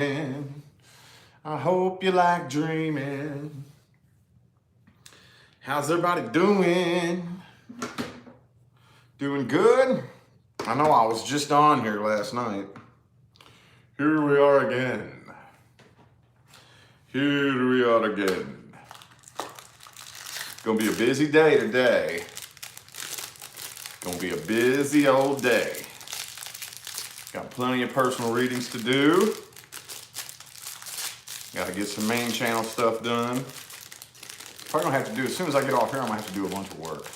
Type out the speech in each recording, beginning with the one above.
I hope you like dreaming. How's everybody doing? Doing good? I know I was just on here last night. Here we are again. Here we are again. Gonna be a busy day today. Gonna be a busy old day. Got plenty of personal readings to do. Gotta get some main channel stuff done. Probably gonna have to do, as soon as I get off here, I'm gonna have to do a bunch of work.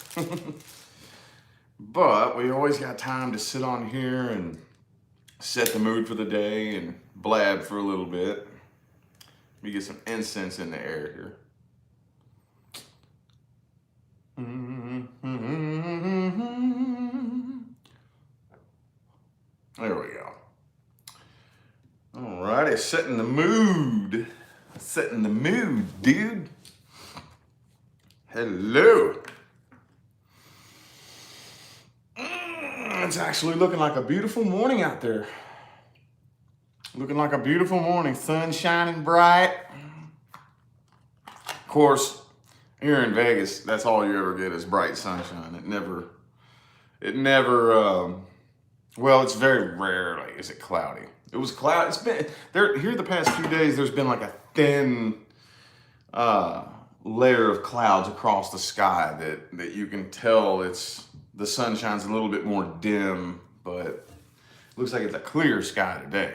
But we always got time to sit on here and set the mood for the day and blab for a little bit. Let me get some incense in the air here. There we go. All righty, setting the mood. Setting the mood, dude. Hello. It's actually looking like a beautiful morning out there. Looking like a beautiful morning. Sun shining bright. Of course, here in Vegas, that's all you ever get is bright sunshine. Well, it's very rarely is it cloudy. It was cloudy. It's been there here the past few days. There's been like a thin layer of clouds across the sky that you can tell the sun shines a little bit more dim, but it looks like it's a clear sky today.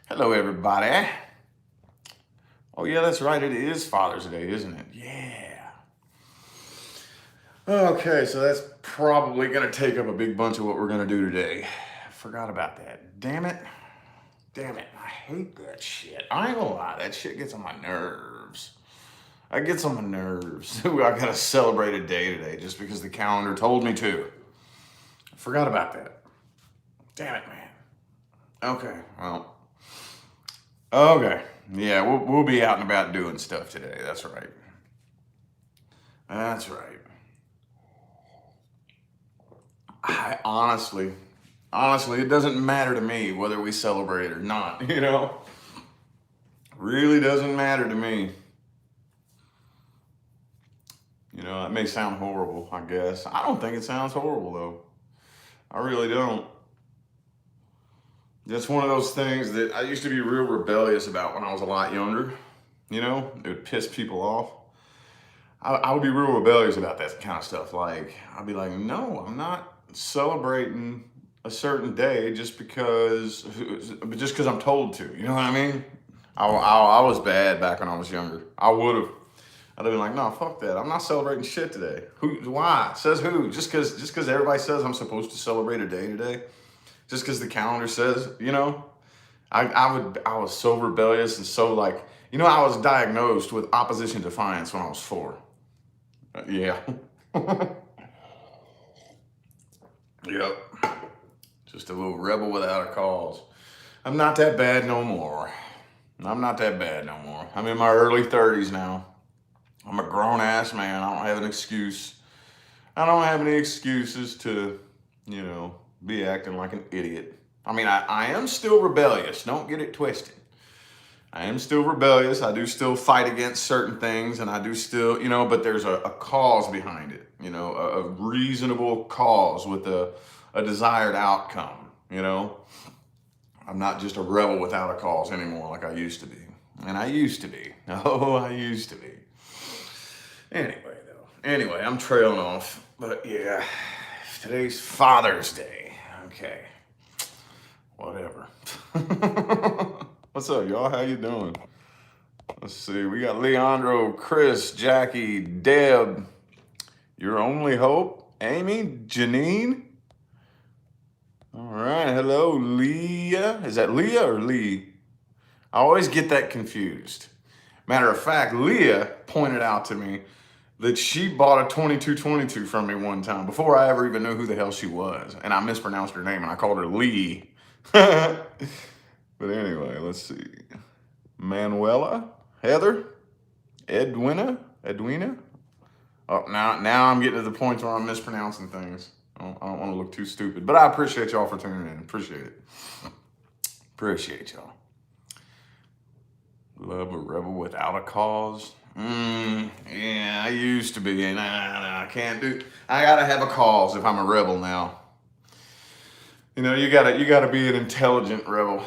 Hello, everybody. Oh yeah, that's right. It is Father's Day, isn't it? Yeah. Okay, so that's probably gonna take up a big bunch of what we're gonna do today. I forgot about that. Damn it. Damn it. I hate that shit. I ain't gonna lie, that shit gets on my nerves. It gets on my nerves. I gotta celebrate a day today just because the calendar told me to. I forgot about that. Damn it, man. Okay, well. Okay. Yeah, we'll be out and about doing stuff today. That's right. That's right. I honestly, it doesn't matter to me whether we celebrate or not, you know? Really doesn't matter to me. You know, it may sound horrible, I guess. I don't think it sounds horrible, though. I really don't. It's one of those things that I used to be real rebellious about when I was a lot younger. You know, it would piss people off. I would be real rebellious about that kind of stuff. Like, I'd be like, no, I'm not celebrating a certain day just because I'm told to. You know what I mean? I was bad back when I was younger. I'd have been like, no, fuck that. I'm not celebrating shit today. Why? Says who? Just because everybody says I'm supposed to celebrate a day today? Just because the calendar says, you know? I was so rebellious and so like, you know, I was diagnosed with opposition defiance when I was 4. Yeah. Yep. Just a little rebel without a cause. I'm not that bad no more. I'm in my early 30s now. I'm a grown ass man. I don't have an excuse. I don't have any excuses to, you know, be acting like an idiot. I mean, I am still rebellious. Don't get it twisted. I am still rebellious. I do still fight against certain things, and I do still, you know, but there's a cause behind it, you know, a reasonable cause with a desired outcome, you know. I'm not just a rebel without a cause anymore like I used to be. And I used to be. Oh, I used to be. Anyway, I'm trailing off. But yeah, today's Father's Day. Okay. Whatever. What's up, y'all? How you doing? Let's see. We got Leandro, Chris, Jackie, Deb, Your Only Hope, Amy, Janine. All right. Hello, Leah. Is that Leah or Lee? I always get that confused. Matter of fact, Leah pointed out to me that she bought a 2222 from me one time before I ever even knew who the hell she was. And I mispronounced her name and I called her Lee. But anyway, let's see. Manuela, Heather, Edwina. Oh, now I'm getting to the point where I'm mispronouncing things. I don't want to look too stupid, but I appreciate y'all for tuning in. Appreciate it. Appreciate y'all. Love a rebel without a cause. Yeah, I used to be, and I can't do. I gotta have a cause if I'm a rebel now. You know, you gotta be an intelligent rebel.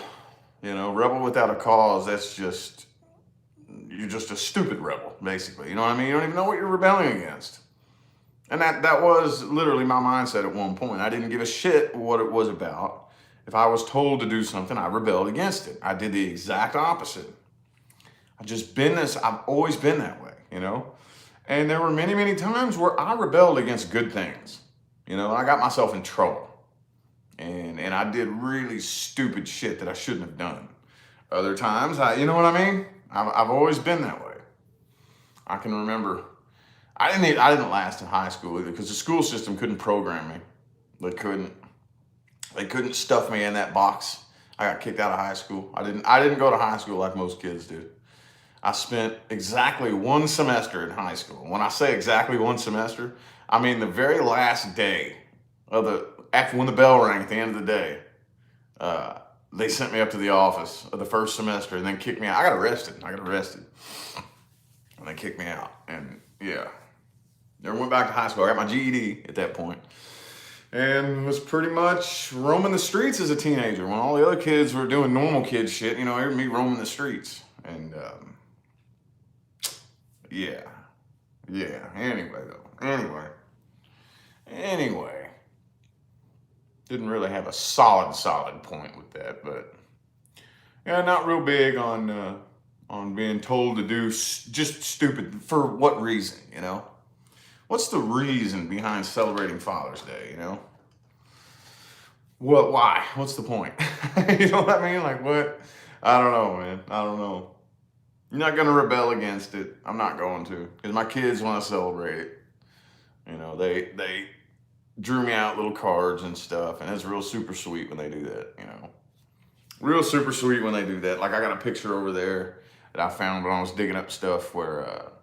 You know, rebel without a cause. You're just a stupid rebel, basically. You know what I mean? You don't even know what you're rebelling against. And that was literally my mindset at one point. I didn't give a shit what it was about. If I was told to do something, I rebelled against it. I did the exact opposite. I've always been that way, you know? And there were many, many times where I rebelled against good things. You know, I got myself in trouble. And I did really stupid shit that I shouldn't have done. Other times, you know what I mean? I've always been that way. I can remember, I didn't last in high school either because the school system couldn't program me. They couldn't stuff me in that box. I got kicked out of high school. I didn't go to high school like most kids do. I spent exactly one semester in high school. When I say exactly one semester, I mean the very last day after when the bell rang at the end of the day, they sent me up to the office of the first semester and then kicked me out. I got arrested. And they kicked me out. And yeah, never went back to high school. I got my GED at that point. And was pretty much roaming the streets as a teenager when all the other kids were doing normal kid shit. You know, it was me roaming the streets. And yeah. Anyway. Didn't really have a solid point with that, but yeah, not real big on being told to do just stupid. For what reason, you know? What's the reason behind celebrating Father's Day, you know? Why? What's the point? You know what I mean? Like what? I don't know, man. I don't know. You're not going to rebel against it. I'm not going to, because my kids want to celebrate it. You know, they drew me out little cards and stuff, and it's real super sweet when they do that, you know. Real super sweet when they do that. Like I got a picture over there that I found when I was digging up stuff where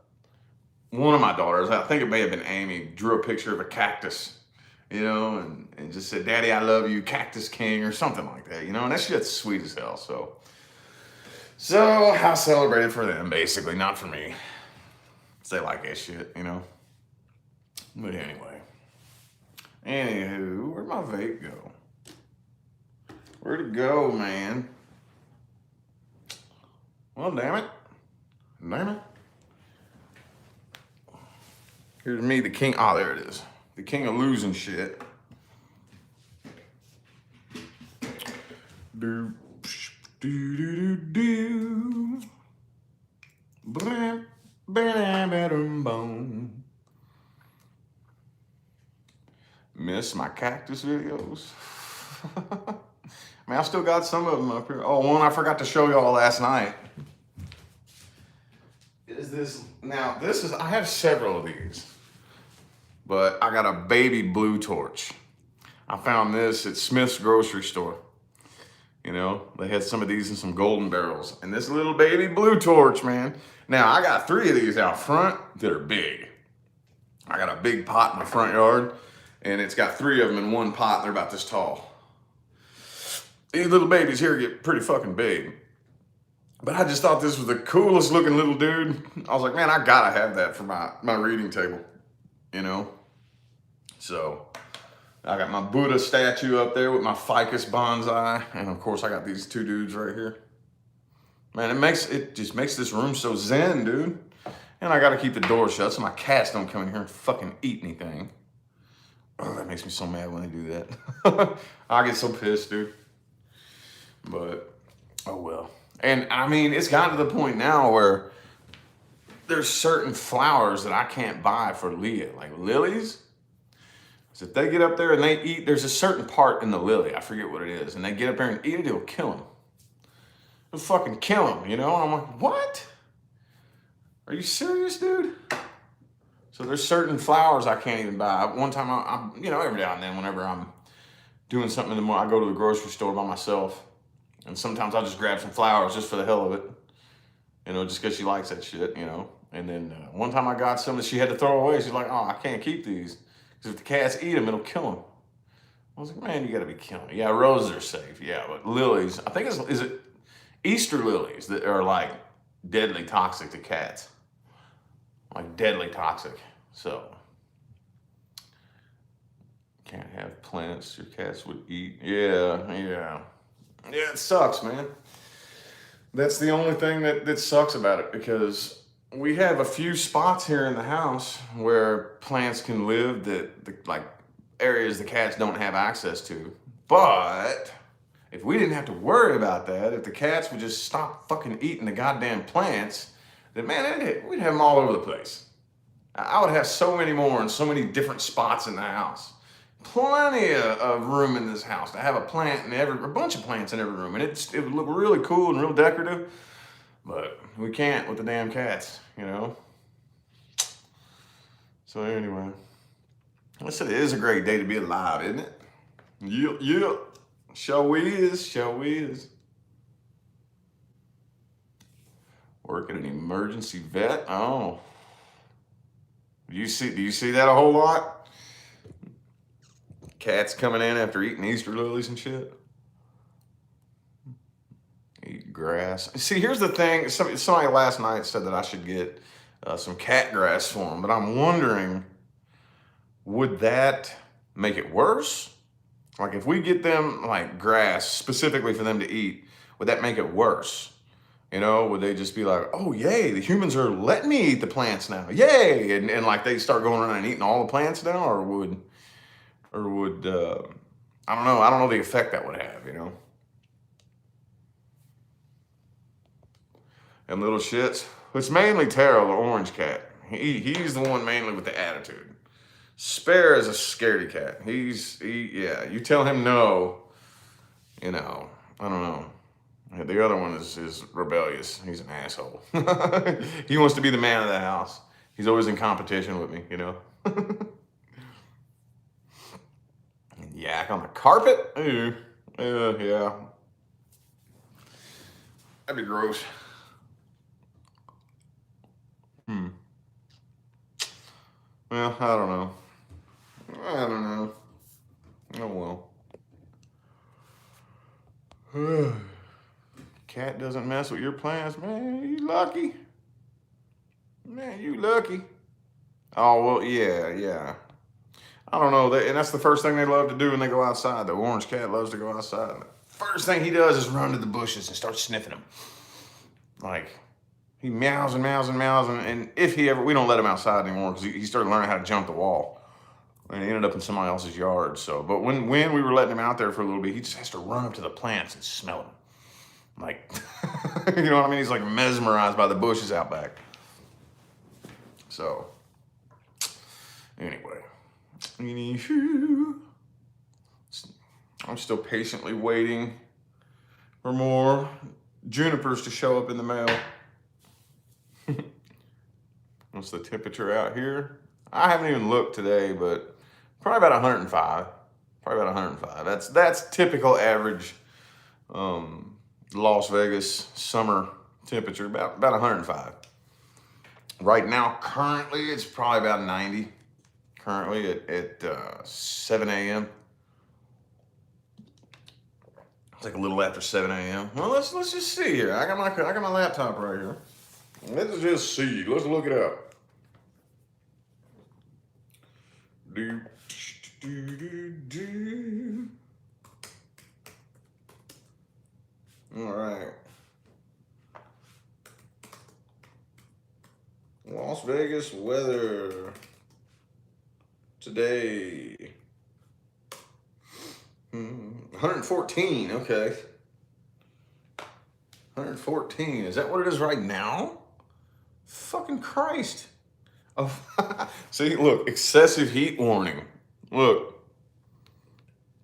one of my daughters, I think it may have been Amy, drew a picture of a cactus, you know, and just said, "Daddy, I love you, Cactus King," or something like that, you know, and that shit's sweet as hell. So I celebrated for them, basically, not for me. They like that shit, you know. But anyway. Anywho, where'd my vape go? Where'd it go, man? Well, damn it. Here's me, the king. Oh, there it is. The king of losing shit. Do, do, do, do. Bam, bam, bam, boom. Miss my cactus videos. I still got some of them up here. Oh, one I forgot to show y'all last night. I have several of these, but I got a baby blue torch. I found this at Smith's grocery store. You know, they had some of these in some golden barrels. And this little baby blue torch, man. Now, I got 3 of these out front that are big. I got a big pot in my front yard, and it's got 3 of them in one pot, and they're about this tall. These little babies here get pretty fucking big. But I just thought this was the coolest looking little dude. I was like, man, I gotta have that for my reading table, you know? So I got my Buddha statue up there with my ficus bonsai. And of course I got these 2 dudes right here. Man, it just makes this room so zen, dude. And I gotta keep the door shut so my cats don't come in here and fucking eat anything. Oh, that makes me so mad when they do that. I get so pissed, dude. But, oh well. And I mean, it's gotten to the point now where there's certain flowers that I can't buy for Leah, like lilies. So if they get up there and they eat, there's a certain part in the lily, I forget what it is, and they get up there and eat it, it'll kill them. It'll fucking kill them, you know? And I'm like, what? Are you serious, dude? So there's certain flowers I can't even buy. One time, I'm, you know, every now and then, whenever I'm doing something in the morning, I go to the grocery store by myself. And sometimes I'll just grab some flowers just for the hell of it. You know, just because she likes that shit, you know. And then one time I got some that she had to throw away. She's like, oh, I can't keep these. Because if the cats eat them, it'll kill them. I was like, man, you gotta be killing me. Yeah, roses are safe. Yeah, but lilies, I think is it Easter lilies that are like deadly toxic to cats. Like deadly toxic. So can't have plants your cats would eat. Yeah, yeah. Yeah, it sucks, man. That's the only thing that sucks about it, because we have a few spots here in the house where plants can live that like areas the cats don't have access to. But if we didn't have to worry about that, if the cats would just stop fucking eating the goddamn plants, then man, we'd have them all over the place. I would have so many more in so many different spots in the house. Plenty of room in this house to have a bunch of plants in every room, and it would look really cool and real decorative. But we can't with the damn cats, you know. So anyway, I said it is a great day to be alive, isn't it? Yep. Show is. Work at an emergency vet. Oh. Do you see that a whole lot? Cats coming in after eating Easter lilies and shit. Eat grass. See, here's the thing. Somebody last night said that I should get some cat grass for them, but I'm wondering, would that make it worse? Like if we get them like grass specifically for them to eat, would that make it worse? You know, would they just be like, oh, yay, the humans are letting me eat the plants now. Yay. And like they start going around and eating all the plants now, or would I don't know. I don't know the effect that would have, you know. And little shits. It's mainly Taro, the orange cat. He's the one mainly with the attitude. Spare is a scaredy cat. Yeah, you tell him no, you know, I don't know. The other one is rebellious. He's an asshole. He wants to be the man of the house. He's always in competition with me, you know. Yak on the carpet? Ew. Yeah. That'd be gross. Well, I don't know. Oh well. Cat doesn't mess with your plants, man. You lucky. Man, you lucky. Oh, well, yeah. I don't know. And that's the first thing they love to do when they go outside. The orange cat loves to go outside. The first thing he does is run to the bushes and start sniffing them. Like, he meows and meows and meows. And if we don't let him outside anymore because he started learning how to jump the wall. And he ended up in somebody else's yard. So, but when we were letting him out there for a little bit, he just has to run up to the plants and smell them. Like, you know what I mean? He's like mesmerized by the bushes out back. So, anyway. I'm still patiently waiting for more junipers to show up in the mail. What's the temperature out here? I haven't even looked today, but probably about 105. That's typical average Las Vegas summer temperature, about 105. Right now, currently, it's probably about 90. Currently at 7 a.m. It's like a little after 7 a.m. Well, let's just see here. I got my laptop right here. Let's just see. Let's look it up. All right. Las Vegas weather today. 114, okay. 114, is that what it is right now? Fucking Christ. Oh, see, look, excessive heat warning. Look,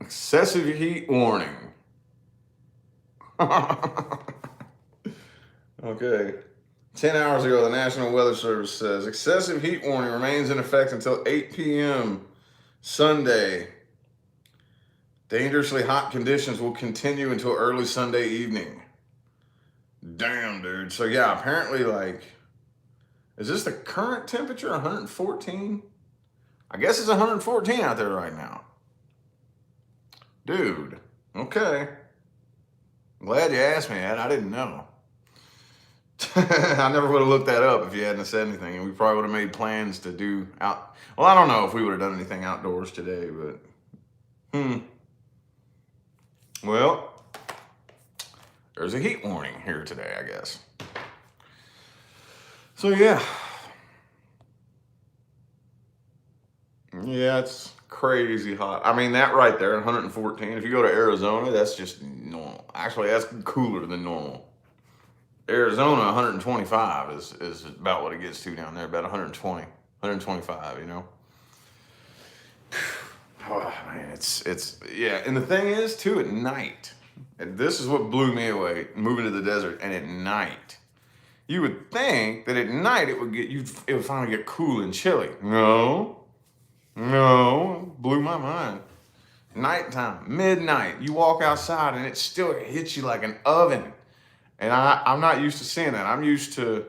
excessive heat warning. Okay. 10 hours ago, the National Weather Service says excessive heat warning remains in effect until 8 p.m. Sunday. Dangerously hot conditions will continue until early Sunday evening. Damn, dude. So yeah, apparently, like, is this the current temperature, 114? I guess it's 114 out there right now. Dude, okay. Glad you asked me that. I didn't know. I never would have looked that up if you hadn't said anything, and we probably would have made plans to do out. Well, I don't know if we would have done anything outdoors today, but well, there's a heat warning here today, I guess. So yeah, it's crazy hot. I mean, that right there, 114. If you go to Arizona, that's just normal. Actually, that's cooler than normal. Arizona, 125 is about what it gets to down there, about 120, 125, you know? Oh, man, it's yeah. And the thing is, too, at night, and this is what blew me away, moving to the desert, and at night, you would think that at night it would finally get cool and chilly. No, blew my mind. Nighttime, midnight, you walk outside and it still hits you like an oven. And I'm not used to seeing that. I'm used to,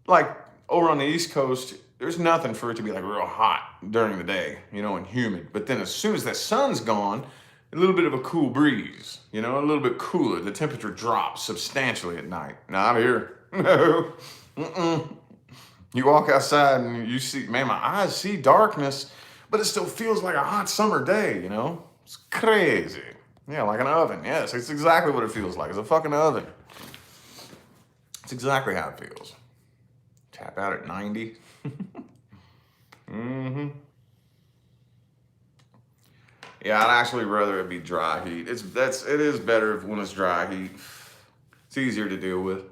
like, over on the East Coast, there's nothing for it to be like real hot during the day, you know, and humid. But then as soon as the sun's gone, a little bit of a cool breeze, you know, a little bit cooler. The temperature drops substantially at night. Not here. No. You walk outside and you see, man, my eyes see darkness, but it still feels like a hot summer day, you know? It's crazy. Yeah, like an oven. Yes, it's exactly what it feels like. It's a fucking oven. It's exactly how it feels. Tap out at 90. Yeah, I'd actually rather it be dry heat. It is better when it's dry heat. It's easier to deal with.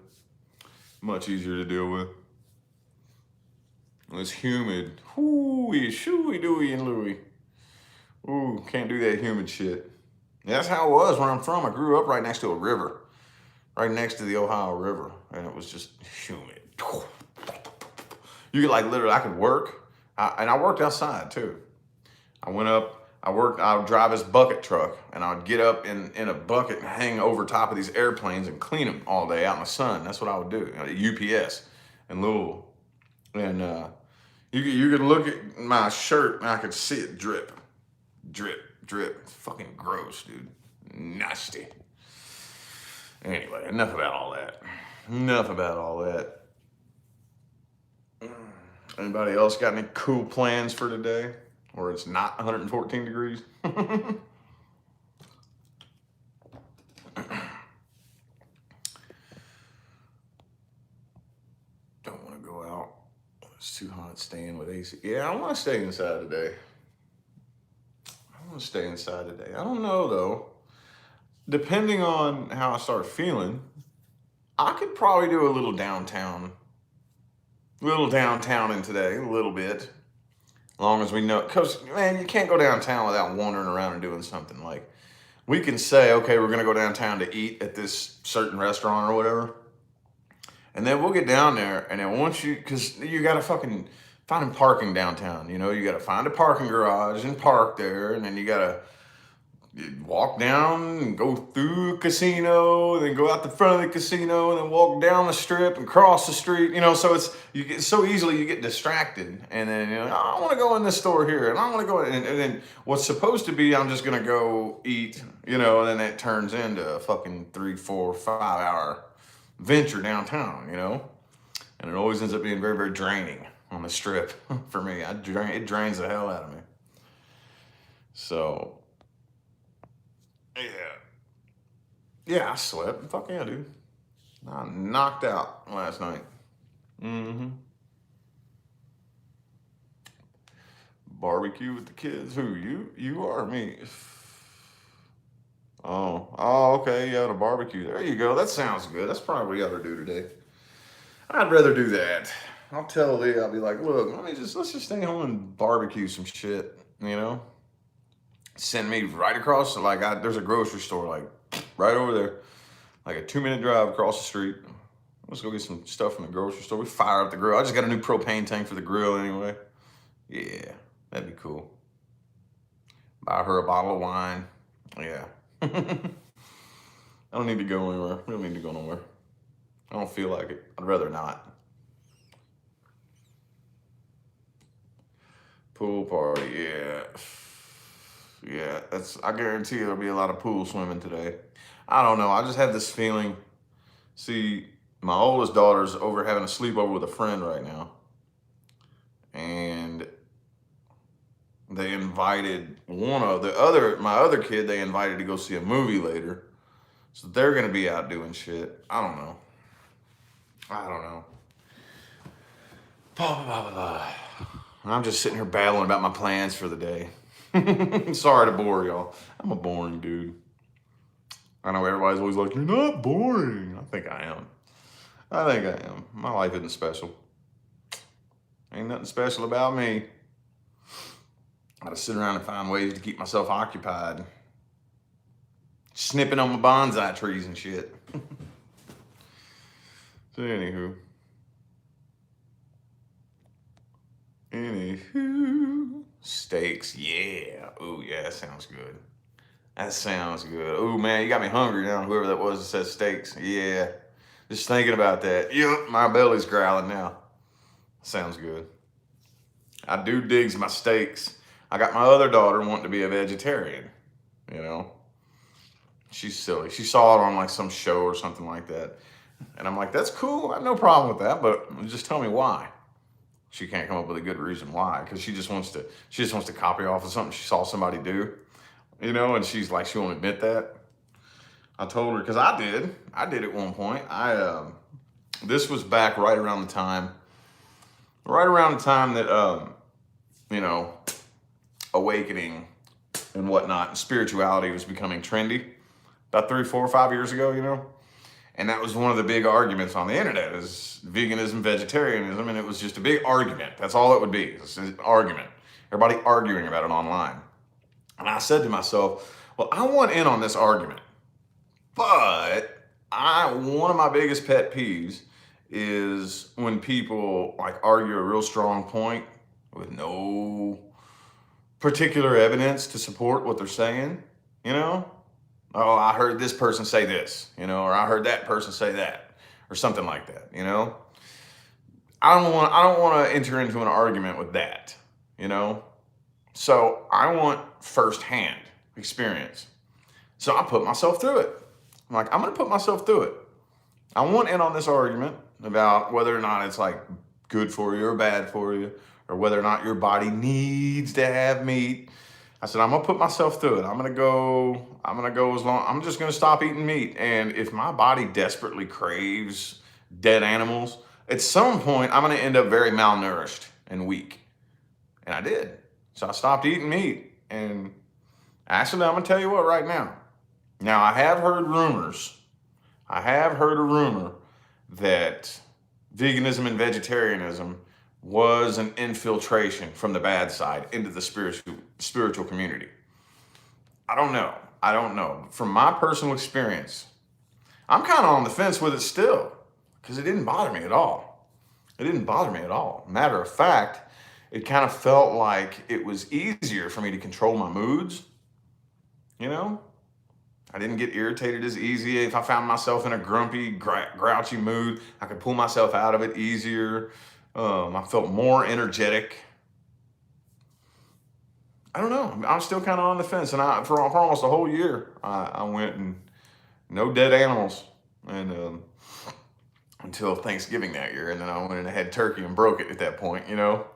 Much easier to deal with. When it's humid. Hooey, shooey, dooey, and Louie. Ooh, can't do that humid shit. That's how it was where I'm from. I grew up right next to a river, right next to the Ohio River, and it was just humid. You could, like, literally, I could work, and I worked outside too. I went up, I would drive this bucket truck, and I would get up in a bucket and hang over top of these airplanes and clean them all day out in the sun. That's what I would do, at UPS in Louisville. And you could look at my shirt and I could see it drip, drip, drip. It's fucking gross, dude. Nasty. Anyway, enough about all that. Anybody else got any cool plans for today? Where it's not 114 degrees? Don't want to go out. It's too hot staying with AC. Yeah, I want to stay inside today. I don't know, though. Depending on how I start feeling, I could probably do a little downtown in today, a little bit. As long as we know, because, man, you can't go downtown without wandering around and doing something. Like, we can say, okay, we're going to go downtown to eat at this certain restaurant or whatever. And then we'll get down there, and then because you got to fucking find parking downtown, you know? You got to find a parking garage and park there, and then you got to walk down and go through a casino, then go out the front of the casino, and then walk down the strip and cross the street, you know? So you get distracted, and then, you know, oh, I want to go in this store here, and I want to go in, and then what's supposed to be, I'm just going to go eat, you know, and then it turns into a fucking 3, 4, 5 hour venture downtown, you know? And it always ends up being very, very draining on the strip for me. It drains the hell out of me. So, yeah, I slept. Fuck yeah, dude. I knocked out last night. Barbecue with the kids. Who, you or me? Oh, okay. You had a barbecue. There you go. That sounds good. That's probably what you ought to do today. I'd rather do that. I'll tell Lee. I'll be like, look, let's just stay home and barbecue some shit. You know, send me right across. There's a grocery store like right over there, like a 2-minute drive across the street. Let's go get some stuff from the grocery store. We fire up the grill. I just got a new propane tank for the grill anyway. Yeah, that'd be cool. Buy her a bottle of wine. Yeah. I don't need to go anywhere. We don't need to go nowhere. I don't feel like it. I'd rather not. Pool party, yeah. Yeah, I guarantee there'll be a lot of pool swimming today. I don't know. I just have this feeling. See, my oldest daughter's over having a sleepover with a friend right now. And they invited my other kid, they invited to go see a movie later. So they're going to be out doing shit. I don't know. Blah, blah, blah, blah, blah. I'm just sitting here babbling about my plans for the day. Sorry to bore y'all. I'm a boring dude. I know everybody's always like, you're not boring. I think I am. My life isn't special. Ain't nothing special about me. I gotta sit around and find ways to keep myself occupied. Snipping on my bonsai trees and shit. So anywho, steaks, yeah. Ooh, yeah, that sounds good. That sounds good. Ooh, man, you got me hungry now. Whoever that was that said steaks, yeah. Just thinking about that. Yep, my belly's growling now. Sounds good. I do digs my steaks. I got my other daughter wanting to be a vegetarian, you know. She's silly. She saw it on like some show or something like that. And I'm like, that's cool. I have no problem with that, but just tell me why. She can't come up with a good reason why, because she just wants to copy off of something she saw somebody do, you know, and she's like, she won't admit that. I told her, because I did at one point. This was back right around the time that, you know, awakening and whatnot, and spirituality was becoming trendy, about 3, 4, 5 years ago, you know. And that was one of the big arguments on the internet, is veganism, vegetarianism, and it was just a big argument. That's all it would be, it's an argument. Everybody arguing about it online. And I said to myself, well, I want in on this argument, but one of my biggest pet peeves is when people like argue a real strong point with no particular evidence to support what they're saying, you know? Oh, I heard this person say this, you know, or I heard that person say that, or something like that, you know? I don't want to enter into an argument with that, you know? So I want firsthand experience. So I put myself through it. I'm like, I'm going to put myself through it. I want in on this argument about whether or not it's like good for you or bad for you, or whether or not your body needs to have meat. I said, I'm gonna put myself through it. I'm gonna go I'm just gonna stop eating meat. And if my body desperately craves dead animals, at some point I'm gonna end up very malnourished and weak. And I did. So I stopped eating meat. And actually, I'm gonna tell you what right now. Now, I have heard a rumor that veganism and vegetarianism was an infiltration from the bad side into the spiritual community. I don't know. From my personal experience, I'm kind of on the fence with it still, because it didn't bother me at all. Matter of fact, it kind of felt like it was easier for me to control my moods, you know? I didn't get irritated as easy. If I found myself in a grumpy, grouchy mood, I could pull myself out of it easier. I felt more energetic. I don't know. I'm still kind of on the fence. And for almost a whole year, I went and no dead animals. And until Thanksgiving that year. And then I went and had turkey and broke it at that point, you know.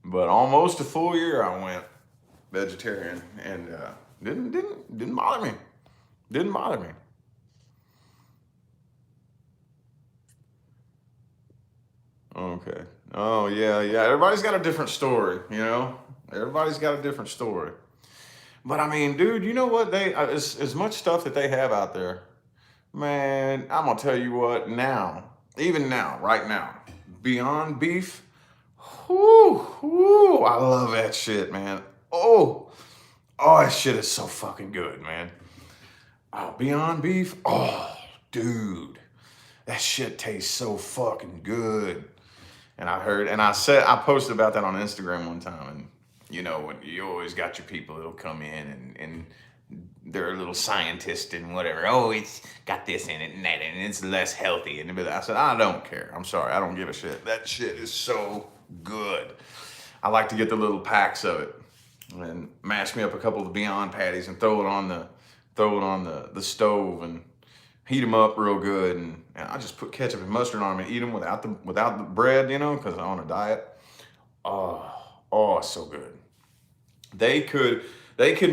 But almost a full year I went vegetarian. And didn't bother me. Didn't bother me. Okay. Oh, yeah. Everybody's got a different story, you know? Everybody's got a different story. But I mean, dude, you know what? As much stuff that they have out there, man, I'm going to tell you what, right now, Beyond Beef, whoo, I love that shit, man. Oh, that shit is so fucking good, man. Oh, Beyond Beef, oh, dude, that shit tastes so fucking good. And I posted about that on Instagram one time, and you know, when you always got your people that'll come in and they're a little scientist and whatever. Oh, it's got this in it and that, and it's less healthy. And I said, I don't care. I'm sorry, I don't give a shit. That shit is so good. I like to get the little packs of it. and mash me up a couple of the Beyond patties and throw it on the stove and heat them up real good. And I just put ketchup and mustard on them and eat them without the bread, you know, because I'm on a diet. Oh, so good. They could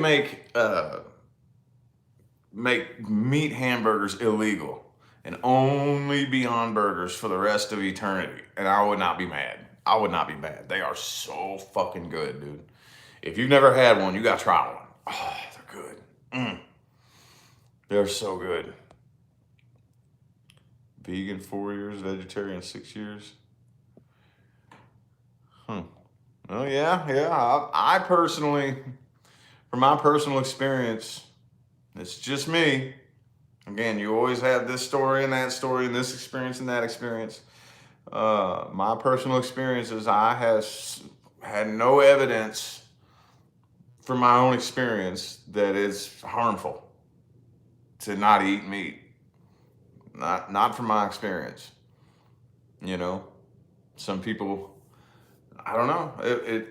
make meat hamburgers illegal and only Beyond Burgers for the rest of eternity, and I would not be mad. I would not be mad. They are so fucking good, dude. If you've never had one, you gotta try one. Oh, they're good. They're so good. Vegan 4 years, vegetarian 6 years. Oh yeah. I personally, from my personal experience, it's just me. Again, you always have this story and that story and this experience and that experience. My personal experience is I has had no evidence from my own experience that it's harmful to not eat meat. Not from my experience. You know, some people, I don't know.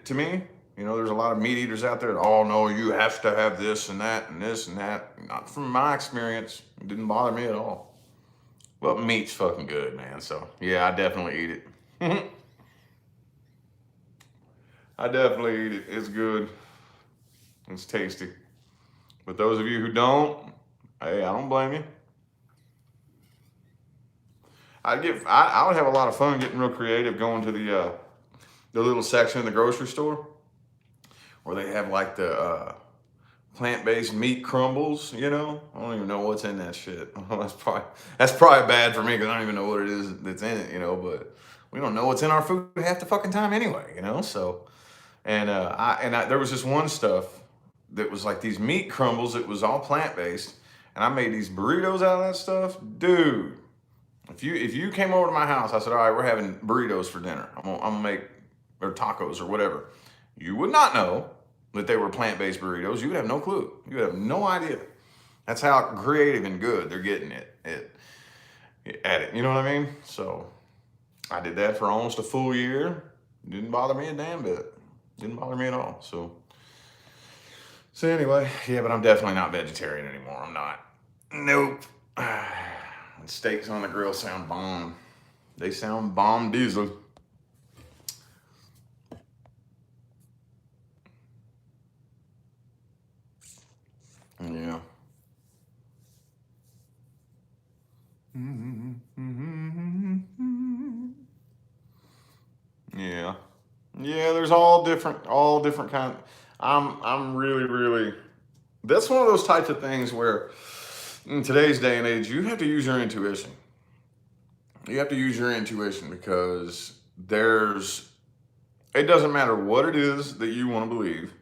To me, you know, there's a lot of meat eaters out there that, oh no, you have to have this and that and this and that. Not from my experience. It didn't bother me at all. But meat's fucking good, man. So yeah, I definitely eat it. I definitely eat it. It's good. It's tasty. But those of you who don't, hey, I don't blame you. I would have a lot of fun getting real creative, going to the little section in the grocery store where they have like the plant-based meat crumbles, you know? I don't even know what's in that shit. That's probably bad for me because I don't even know what it is that's in it, you know, but we don't know what's in our food half the fucking time anyway, you know? So, and there was this one stuff that was like these meat crumbles. It was all plant-based, and I made these burritos out of that stuff. Dude, if you came over to my house, I said, all right, we're having burritos for dinner. I'm gonna make, or tacos or whatever. You would not know that they were plant-based burritos. You would have no clue. You would have no idea. That's how creative and good they're getting at it. You know what I mean? So I did that for almost a full year. Didn't bother me a damn bit. Didn't bother me at all. So anyway, yeah, but I'm definitely not vegetarian anymore. I'm not. Nope. Steaks on the grill sound bomb. They sound bomb diesel. Yeah. Yeah. Yeah, there's all different kind. I'm really, that's one of those types of things where in today's day and age, you have to use your intuition. You have to use your intuition because it doesn't matter what it is that you want to believe.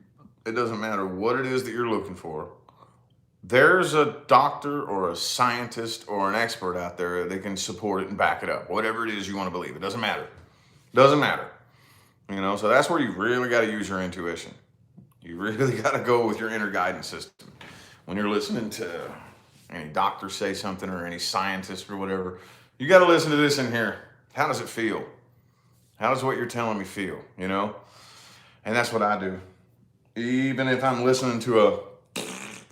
It doesn't matter what it is that you're looking for. There's a doctor or a scientist or an expert out there that can support it and back it up. Whatever it is you want to believe. It doesn't matter. Doesn't matter. You know, so that's where you really got to use your intuition. You really got to go with your inner guidance system. When you're listening to any doctor say something or any scientist or whatever, you got to listen to this in here. How does it feel? How does what you're telling me feel? You know? And that's what I do. Even if I'm listening to a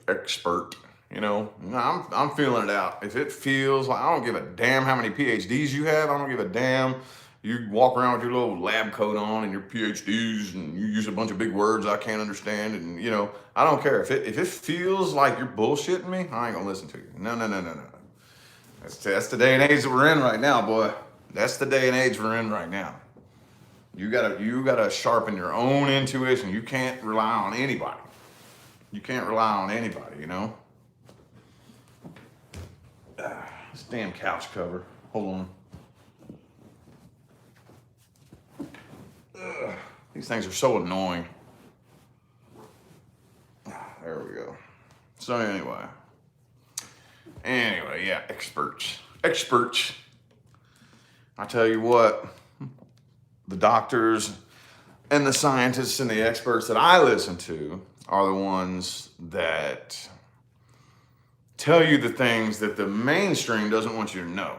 expert, you know, I'm feeling it out. If it feels like, I don't give a damn how many PhDs you have. I don't give a damn. You walk around with your little lab coat on and your PhDs and you use a bunch of big words I can't understand. And, you know, I don't care. If it feels like you're bullshitting me, I ain't gonna listen to you. No. That's the day and age that we're in right now, boy. That's the day and age we're in right now. You gotta sharpen your own intuition. You can't rely on anybody. You can't rely on anybody, you know? This damn couch cover. Hold on. These things are so annoying. There we go. So anyway, yeah, experts. I tell you what, the doctors and the scientists and the experts that I listen to are the ones that tell you the things that the mainstream doesn't want you to know.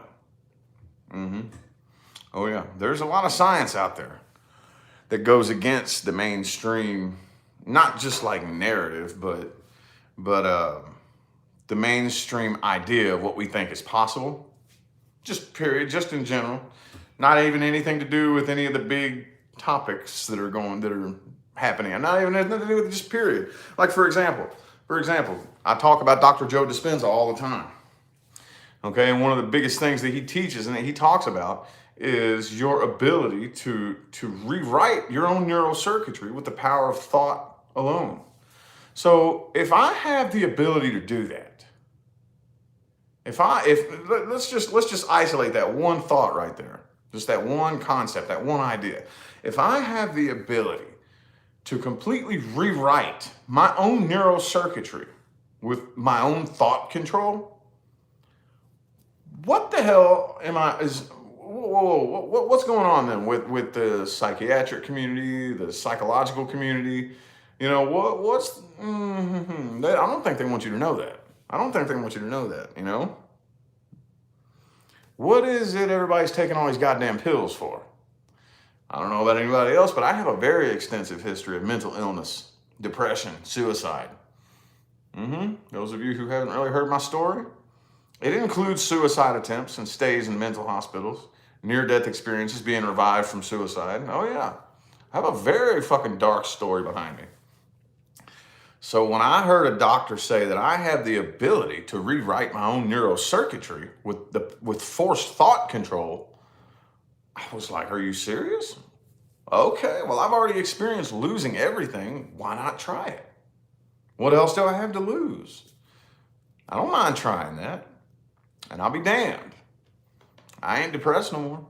Oh yeah, there's a lot of science out there that goes against the mainstream not just like narrative, but the mainstream idea of what we think is possible. Just period, just in general. Not even anything to do with any of the big topics that are happening. And not even anything to do with just period. Like for example, I talk about Dr. Joe Dispenza all the time. Okay, and one of the biggest things that he teaches and that he talks about is your ability to rewrite your own neural circuitry with the power of thought alone. So if I have the ability to do that, let's just isolate that one thought right there, just that one concept, that one idea. If I have the ability to completely rewrite my own neural circuitry with my own thought control, what the hell what's going on then with the psychiatric community, the psychological community? You know, I don't think they want you to know that. I don't think they want you to know that, you know? What is it everybody's taking all these goddamn pills for? I don't know about anybody else, but I have a very extensive history of mental illness, depression, suicide. Those of you who haven't really heard my story, it includes suicide attempts and stays in mental hospitals, near-death experiences, being revived from suicide. Oh yeah, I have a very fucking dark story behind me. So when I heard a doctor say that I have the ability to rewrite my own neural circuitry with forced thought control, I was like, are you serious? Okay, well, I've already experienced losing everything. Why not try it? What else do I have to lose? I don't mind trying that. And I'll be damned. I ain't depressed no more.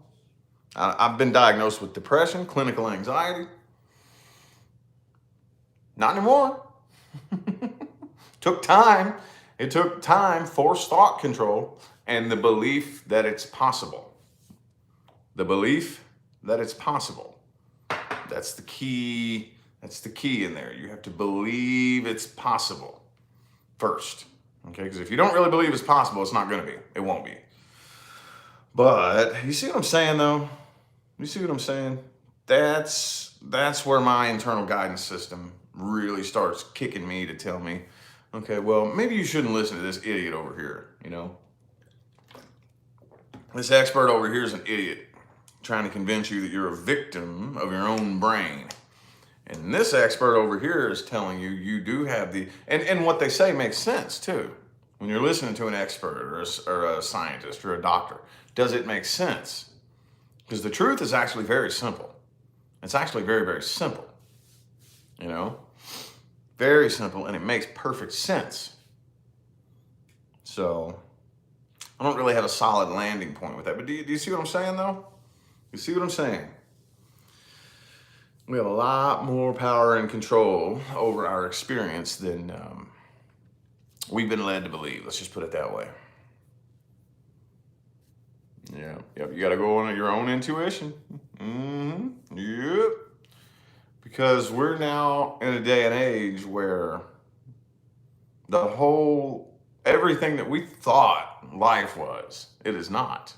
I've been diagnosed with depression, clinical anxiety. Not anymore. Took time. It took time, forced thought control, and the belief that it's possible. The belief that it's possible. That's the key. That's the key in there. You have to believe it's possible first. Okay, because if you don't really believe it's possible, it's not going to be. It won't be. But you see what I'm saying, though? You see what I'm saying? That's where my internal guidance system really starts kicking me to tell me, okay, well, maybe you shouldn't listen to this idiot over here, you know? This expert over here is an idiot trying to convince you that you're a victim of your own brain. And this expert over here is telling you you do have the, and what they say makes sense too. When you're listening to an expert or a scientist or a doctor, does it make sense? Because the truth is actually very simple. It's actually very, very simple. You know? Very simple, and it makes perfect sense. So, I don't really have a solid landing point with that. But do you see what I'm saying, though? You see what I'm saying? We have a lot more power and control over our experience than we've been led to believe. Let's just put it that way. Yeah. Yep. You got to go on your own intuition. Yep. Because we're now in a day and age where everything that we thought life was, it is not.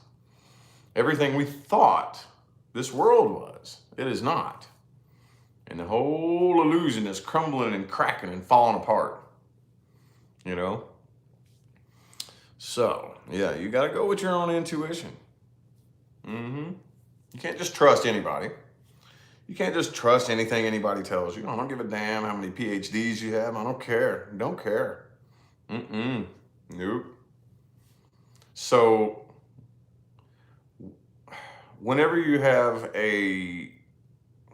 Everything we thought this world was, it is not. And the whole illusion is crumbling and cracking and falling apart. You know? So, yeah, you got to go with your own intuition. You can't just trust anybody. You can't just trust anything anybody tells you. I don't give a damn how many PhDs you have. I don't care. Don't care. Nope. So, whenever you have a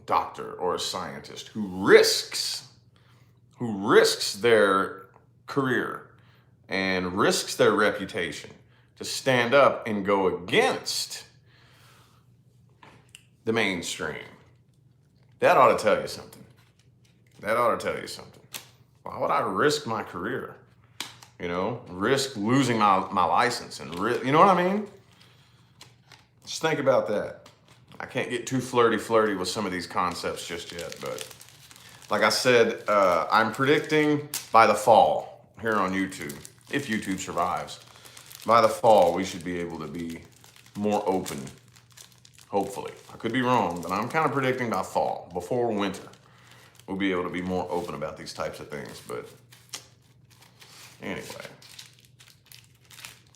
doctor or a scientist who risks their career and risks their reputation to stand up and go against the mainstream, that ought to tell you something. That ought to tell you something. Why would I risk my career? You know, risk losing my license and you know what I mean? Just think about that. I can't get too flirty with some of these concepts just yet, but like I said, I'm predicting by the fall here on YouTube, if YouTube survives, by the fall we should be able to be more open, hopefully. I could be wrong, but I'm kind of predicting by fall, before winter. we'll be able to be more open about these types of things. But anyway,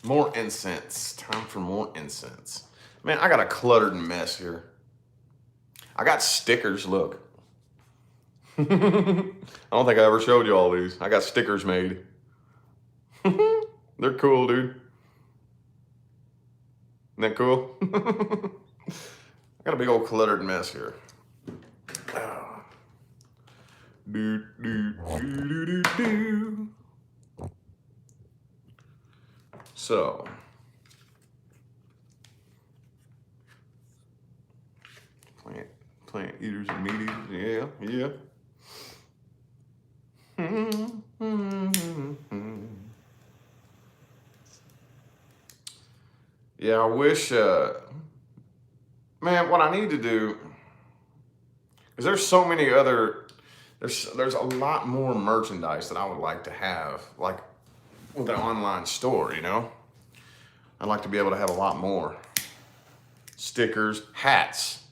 more incense. Time for more incense. Man, I got a cluttered mess here. I got stickers, look. I don't think I ever showed you all these. I got stickers made. They're cool, dude. Isn't that cool? I got a big old cluttered mess here. Do, do, do, do, do. So, plant eaters and meat eaters, yeah. Yeah, I wish, man, what I need to do is there's so many other, there's a lot more merchandise that I would like to have, like with an online store, you know? I'd like to be able to have a lot more. Stickers, hats.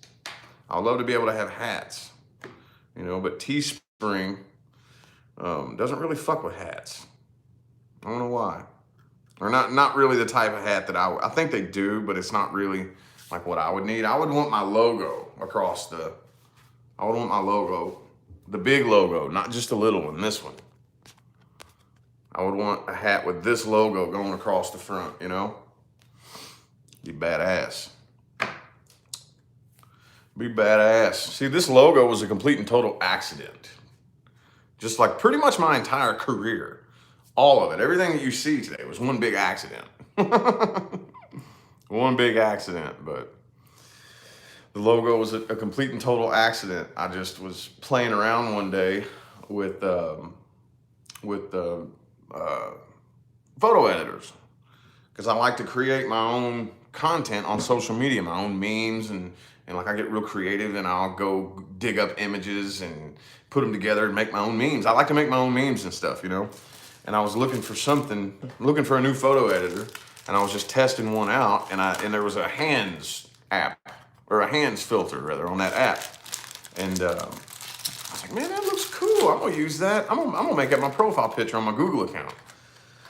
I'd love to be able to have hats, you know, but Teespring doesn't really fuck with hats. I don't know why. Or not really the type of hat that I think they do, but it's not really like what I would need. I would want my logo across the, I would want my logo, the big logo, not just the little one, this one. I would want a hat with this logo going across the front, you know? Be badass. Be badass. See, this logo was a complete and total accident. Just like pretty much my entire career. All of it. Everything that you see today was one big accident. One big accident, but the logo was a complete and total accident. I just was playing around one day with photo editors because I like to create my own content on social media, my own memes, and like I get real creative and I'll go dig up images and put them together and make my own memes. I like to make my own memes and stuff, you know? And I was looking for something, looking for a new photo editor, and I was just testing one out, and there was a hands app, or a hands filter rather, on that app. And I was like, man, that looks cool. I'm gonna use that. I'm gonna make up my profile picture on my Google account.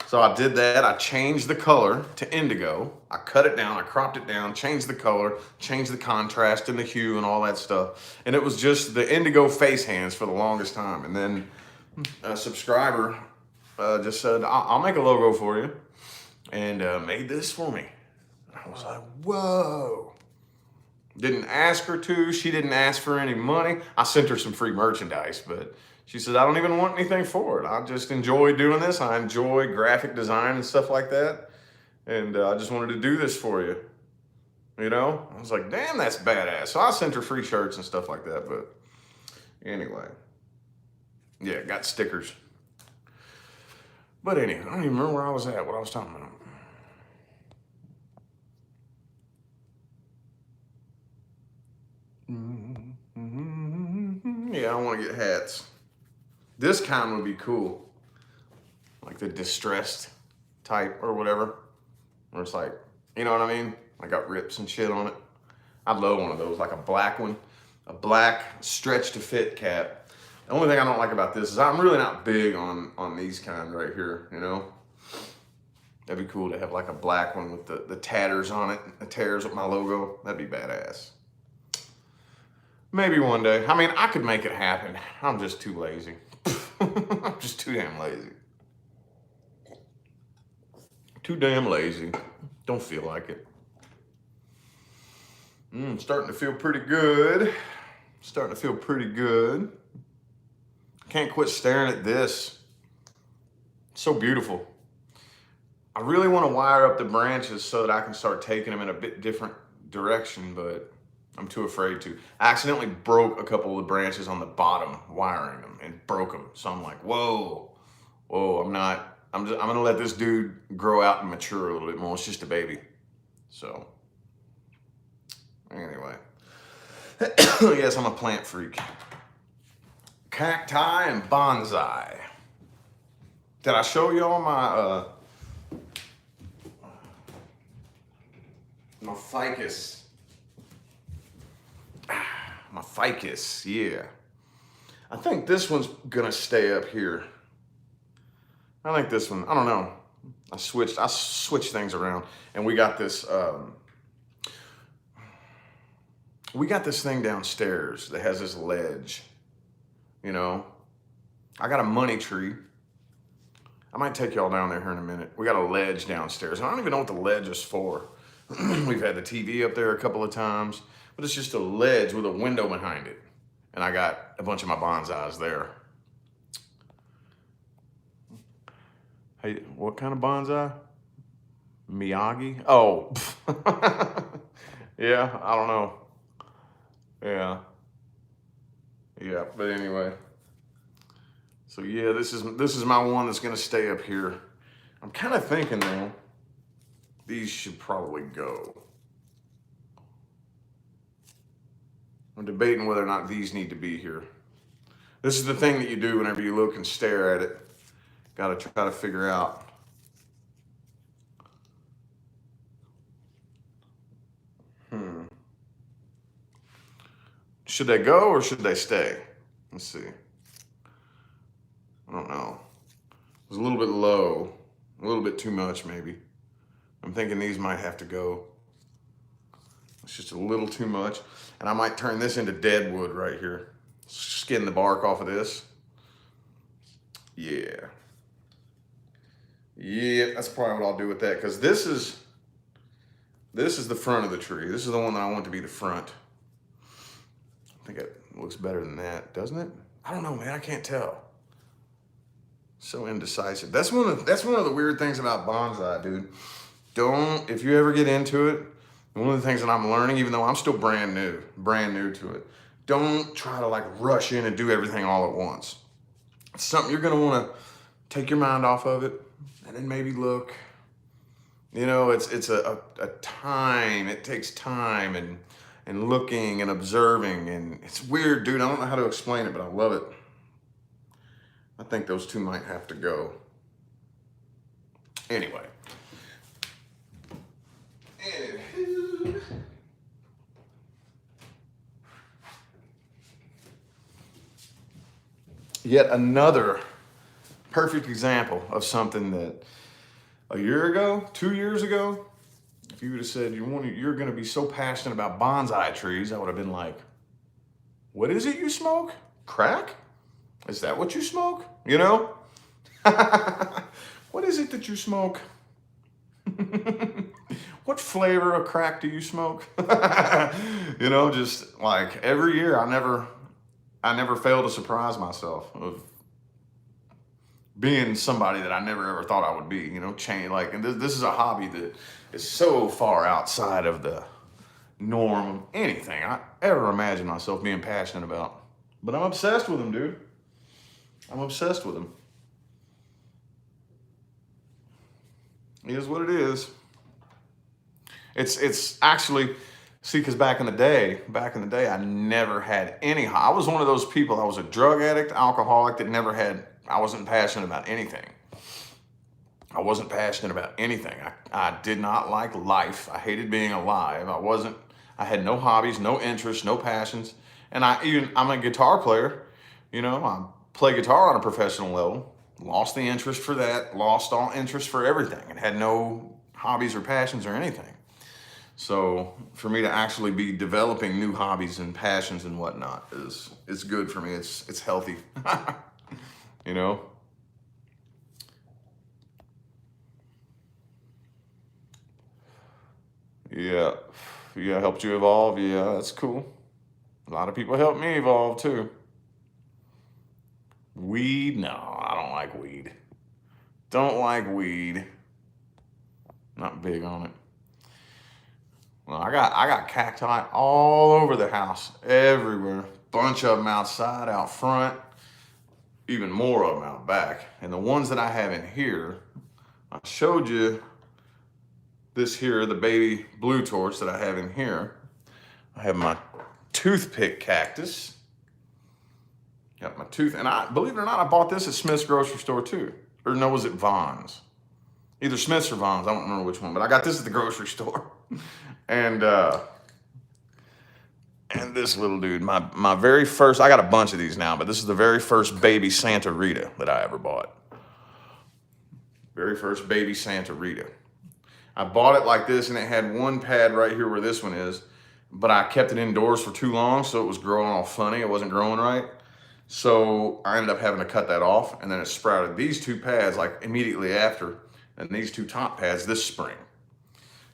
So I did that. I changed the color to indigo. I cut it down, I cropped it down, changed the color, changed the contrast and the hue and all that stuff. And it was just the indigo face hands for the longest time. And then a subscriber just said, I'll make a logo for you, and made this for me. I was like, whoa. Didn't ask her to, she didn't ask for any money. I sent her some free merchandise, but she said, I don't even want anything for it. I just enjoy doing this. I enjoy graphic design and stuff like that. And I just wanted to do this for you. You know? I was like, damn, that's badass. So I sent her free shirts and stuff like that, but anyway. Yeah, got stickers. But anyway, I don't even remember where I was at, what I was talking about. Yeah, I want to get hats. This kind would be cool. Like the distressed type or whatever. Where it's like, you know what I mean? I got rips and shit on it. I'd love one of those, like a black one. A black stretch to fit cap. The only thing I don't like about this is I'm really not big on these kind right here, you know? That'd be cool to have like a black one with the tatters on it, the tears with my logo. That'd be badass. Maybe one day. I mean, I could make it happen. I'm just too lazy. I'm just too damn lazy. Too damn lazy. Don't feel like it. Starting to feel pretty good. Starting to feel pretty good. Can't quit staring at this. So beautiful. I really want to wire up the branches so that I can start taking them in a bit different direction, but I'm too afraid to. I accidentally broke a couple of the branches on the bottom, wiring them, and broke them. So I'm like, whoa, I'm gonna let this dude grow out and mature a little bit more. It's just a baby. So, anyway. Yes, I'm a plant freak. Cacti and bonsai. Did I show y'all my ficus? My ficus, yeah. I think this one's gonna stay up here. I think this one, I don't know. I switched things around, and we got this thing downstairs that has this ledge, you know. I got a money tree. I might take y'all down there here in a minute. We got a ledge downstairs. I don't even know what the ledge is for. We've had the TV up there a couple of times, but it's just a ledge with a window behind it. And I got a bunch of my bonsais there. Hey, what kind of bonsai? Miyagi? Oh, yeah, I don't know. Yeah, but anyway. So yeah, this is my one that's gonna stay up here. I'm kind of thinking though, these should probably go. I'm debating whether or not these need to be here. This is the thing that you do whenever you look and stare at it. Got to try to figure out. Should they go or should they stay? Let's see. I don't know. It was a little bit low, a little bit too much maybe. I'm thinking these might have to go. It's just a little too much. And I might turn this into dead wood right here. Skin the bark off of this. Yeah. Yeah, that's probably what I'll do with that, because this is the front of the tree. This is the one that I want to be the front. I think it looks better than that, doesn't it? I don't know, man. I can't tell. So indecisive. That's one of the weird things about bonsai, dude. If you ever get into it, one of the things that I'm learning, even though I'm still brand new to it, don't try to like rush in and do everything all at once. It's something you're gonna want to take your mind off of it, and then maybe look. You know, it's a time. It takes time and looking and observing, and it's weird, dude. I don't know how to explain it, but I love it. I think those two might have to go. Anyway. Yet another perfect example of something that a year ago, 2 years ago, if you would have said you're going to be so passionate about bonsai trees, I would have been like, what is it you smoke? Crack? Is that what you smoke? You know? What is it that you smoke? What flavor of crack do you smoke? You know, just like every year, I never fail to surprise myself of being somebody that I never ever thought I would be, you know, and this is a hobby that is so far outside of the norm of anything I ever imagined myself being passionate about. But I'm obsessed with them, dude. I'm obsessed with them. It is what it is. It's actually, see, because back in the day, I never had any. I was one of those people. I was a drug addict, alcoholic that I wasn't passionate about anything. I wasn't passionate about anything. I did not like life. I hated being alive. I had no hobbies, no interests, no passions. And I'm a guitar player. You know, I play guitar on a professional level. Lost the interest for that. Lost all interest for everything, and had no hobbies or passions or anything. So for me to actually be developing new hobbies and passions and whatnot it's good for me. It's healthy. You know? Yeah. Yeah, helped you evolve. Yeah, that's cool. A lot of people helped me evolve too. Weed? No, I don't like weed. Don't like weed. Not big on it. Well, I got cacti all over the house, everywhere. Bunch of them outside, out front, even more of them out back. And the ones that I have in here, I showed you this here, the baby blue torch that I have in here. I have my toothpick cactus. Got my and believe it or not, I bought this at Smith's grocery store too. Or no, was it Vons? Either Smith's or Vons, I don't remember which one, but I got this at the grocery store. And And this little dude, my very first, I got a bunch of these now, but this is the very first baby Santa Rita that I ever bought. Very first baby Santa Rita. I bought it like this and it had one pad right here where this one is, but I kept it indoors for too long, so it was growing all funny. It wasn't growing right. So I ended up having to cut that off, and then it sprouted these two pads like immediately after, and these two top pads this spring.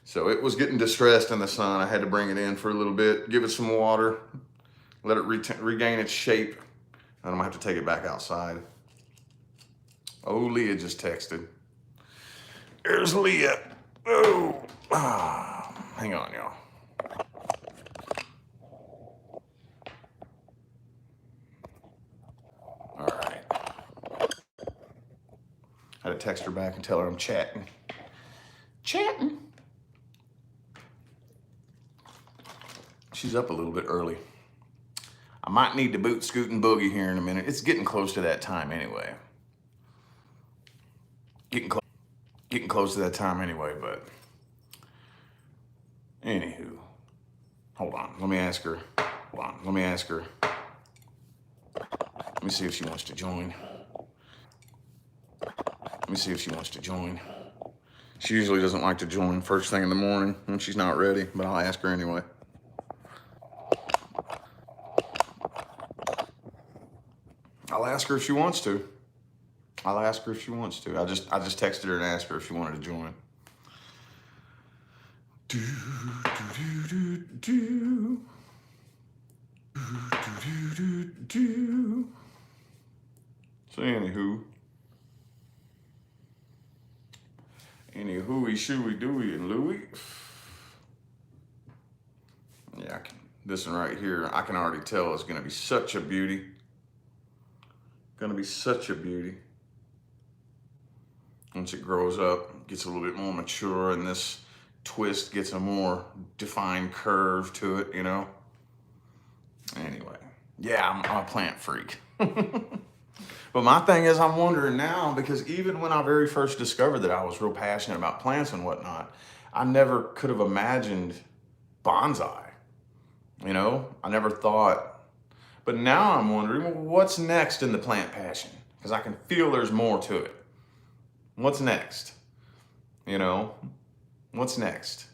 So it was getting distressed in the sun. I had to bring it in for a little bit, give it some water, let it regain its shape. And I'm gonna have to take it back outside. Oh, Leah just texted. There's Leah. Oh, hang on, y'all. All right. I had to text her back and tell her I'm chatting. Chatting. She's up a little bit early. I might need to boot Scoot and Boogie here in a minute. It's getting close to that time anyway. Getting close to that time anyway, but anywho. Hold on, let me ask her. Let me see if she wants to join. She usually doesn't like to join first thing in the morning when she's not ready, but I'll ask her anyway. I'll ask her if she wants to. I just texted her and asked her if she wanted to join. So anywho, shooey dooey and Louie. Yeah, this one right here, I can already tell is gonna be such a beauty. Once it grows up, gets a little bit more mature, and this twist gets a more defined curve to it, you know? Anyway, yeah, I'm a plant freak. But my thing is, I'm wondering now, because even when I very first discovered that I was real passionate about plants and whatnot, I never could have imagined bonsai. You know, I never thought. But now I'm wondering, well, what's next in the plant passion? Because I can feel there's more to it. What's next? You know, what's next?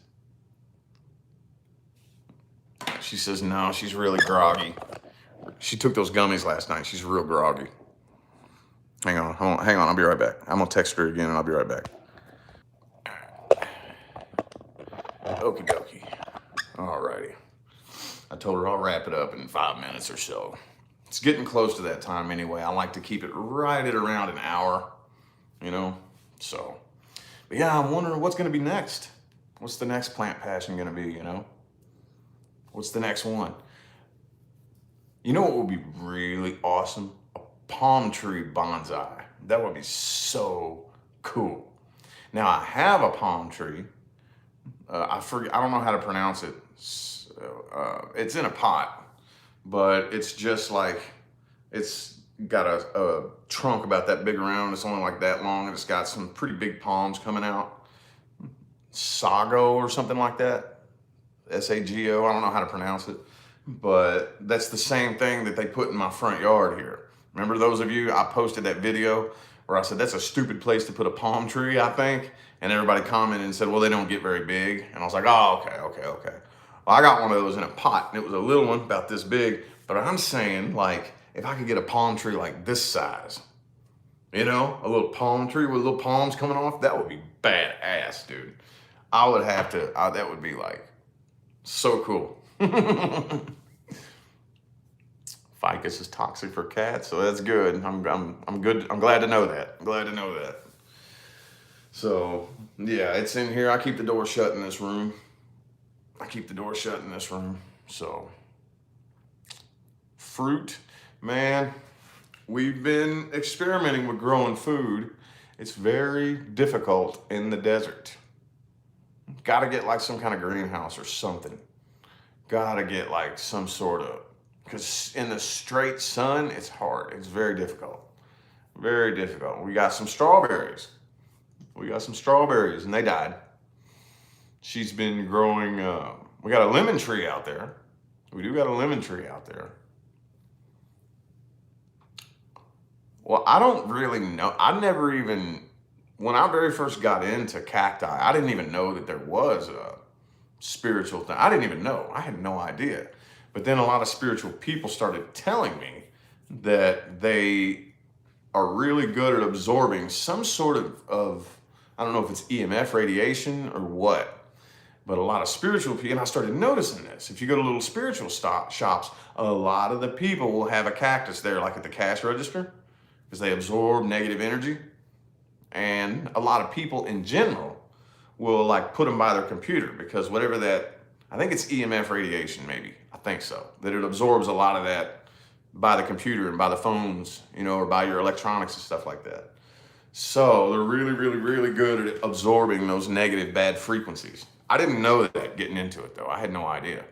She says, no, she's really groggy. She took those gummies last night. She's real groggy. Hang on, I'll be right back. I'm gonna text her again and I'll be right back. Okie dokie. Alrighty. I told her I'll wrap it up in 5 minutes or so. It's getting close to that time anyway. I like to keep it right at around an hour, you know? So, but yeah, I'm wondering what's gonna be next. What's the next plant passion gonna be, you know? What's the next one? You know what would be really awesome? A palm tree bonsai. That would be so cool. Now I have a palm tree. I don't know how to pronounce it. It's in a pot, but it's just like, it's got a trunk about that big around. It's only like that long, and it's got some pretty big palms coming out. Sago or something like that. S-A-G-O, I don't know how to pronounce it, but that's the same thing that they put in my front yard here. Remember those of you, I posted that video where I said, that's a stupid place to put a palm tree, I think. And everybody commented and said, well, they don't get very big. And I was like, oh, okay. Well, I got one of those in a pot, and it was a little one about this big, but I'm saying, like, if I could get a palm tree like this size, you know, a little palm tree with little palms coming off, that would be badass, dude. I would have to, that would be like, so cool. Ficus is toxic for cats, so that's good. I'm good. I'm glad to know that. So yeah, it's in here. I keep the door shut in this room. So fruit, man, we've been experimenting with growing food. It's very difficult in the desert. Got to get like some kind of greenhouse or something. Got to get like some sort of, because in the straight sun, it's hard. It's very difficult. We got some strawberries. And they died. She's been growing, we got a lemon tree out there. We do got a lemon tree out there. Well, I don't really know. I never even, when I very first got into cacti, I didn't even know that there was a spiritual thing. I didn't even know. I had no idea. But then a lot of spiritual people started telling me that they are really good at absorbing some sort of I don't know if it's EMF radiation or what, but a lot of spiritual people, and I started noticing this. If you go to little spiritual shops, a lot of the people will have a cactus there, like at the cash register, because they absorb negative energy. And a lot of people in general will like put them by their computer, because whatever that, I think it's EMF radiation, maybe, I think so, that it absorbs a lot of that by the computer and by the phones, you know, or by your electronics and stuff like that. So they're really, really, really good at absorbing those negative bad frequencies. I didn't know that getting into it though. I had no idea.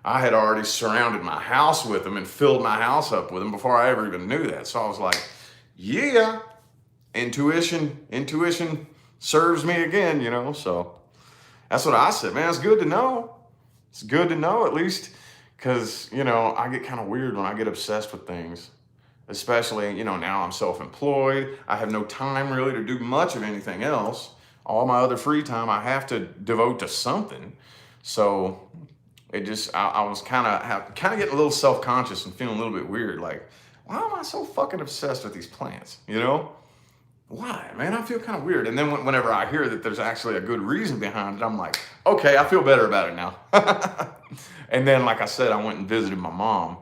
I had already surrounded my house with them and filled my house up with them before I ever even knew that. So I was like, yeah, intuition serves me again, you know? So that's what I said, man. It's good to know. It's good to know, at least, because, you know, I get kind of weird when I get obsessed with things. Especially, you know, now I'm self-employed. I have no time really to do much of anything else. All my other free time I have to devote to something. So it just, I was kind of getting a little self-conscious and feeling a little bit weird. Like, why am I so fucking obsessed with these plants? You know? Why, man? I feel kind of weird. And then whenever I hear that there's actually a good reason behind it, I'm like, okay, I feel better about it now. And then, like I said, I went and visited my mom,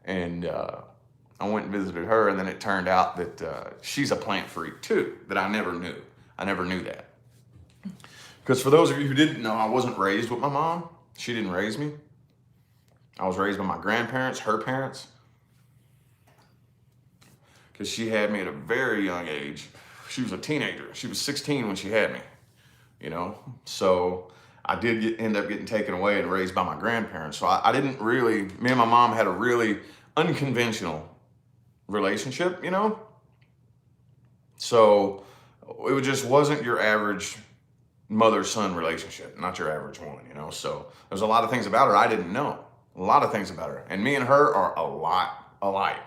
and I went and visited her, and then it turned out that she's a plant freak too, that I never knew. I never knew that. Because for those of you who didn't know, I wasn't raised with my mom. She didn't raise me. I was raised by my grandparents, her parents. Because she had me at a very young age. She was a teenager. She was 16 when she had me, you know? So I did end up getting taken away and raised by my grandparents. So I didn't really, me and my mom had a really unconventional relationship, you know? So it just wasn't your average mother-son relationship, not your average one, you know? So there's a lot of things about her I didn't know. A lot of things about her. And me and her are a lot alike.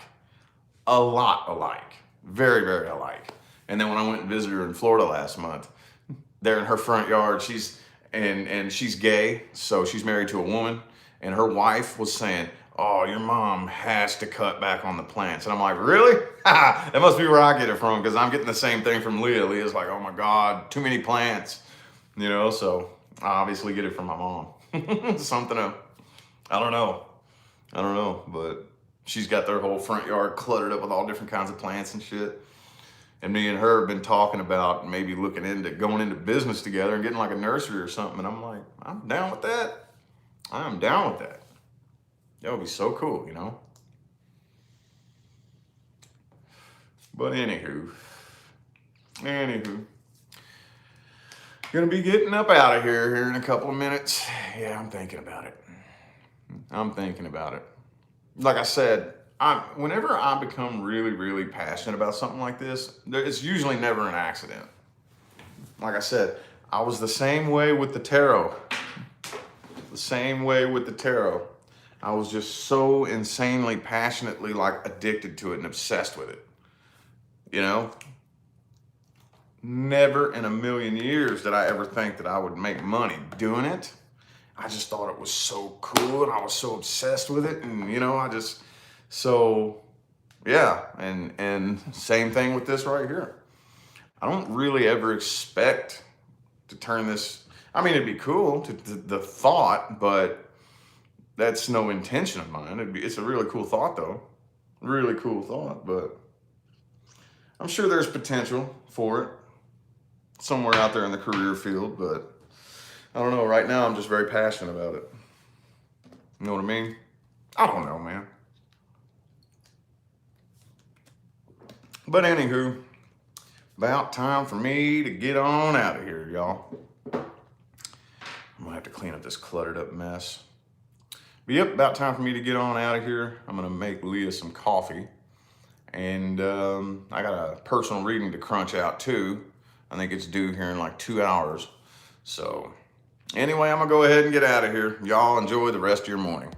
A lot alike. Very, very alike. And then when I went and visited her in Florida last month, there in her front yard, she's gay, so she's married to a woman, and her wife was saying, oh, your mom has to cut back on the plants. And I'm like, really? That must be where I get it from, because I'm getting the same thing from Leah. Leah's like, oh my God, too many plants, you know? So I obviously get it from my mom. Something of, I don't know, but she's got their whole front yard cluttered up with all different kinds of plants and shit. And me and her have been talking about maybe looking into going into business together and getting like a nursery or something. And I'm like, I'm down with that. I'm down with that. That would be so cool, you know? But anywho, gonna be getting up out of here in a couple of minutes. Yeah, I'm thinking about it. Like I said, whenever I become really, really passionate about something like this, it's usually never an accident. Like I said, I was the same way with the tarot. I was just so insanely, passionately, like addicted to it and obsessed with it. You know? Never in a million years did I ever think that I would make money doing it. I just thought it was so cool, and I was so obsessed with it, and you know, so yeah, and same thing with this right here. I don't really ever expect to turn this, I mean, it'd be cool, the thought, but that's no intention of mine. It's a really cool thought though, really cool thought, but I'm sure there's potential for it somewhere out there in the career field, but I don't know, right now I'm just very passionate about it. You know what I mean? I don't know, man. But anywho, about time for me to get on out of here, y'all. I'm gonna have to clean up this cluttered up mess. But yep, about time for me to get on out of here. I'm gonna make Leah some coffee. And I got a personal reading to crunch out too. I think it's due here in like 2 hours. So anyway, I'm gonna go ahead and get out of here. Y'all enjoy the rest of your morning.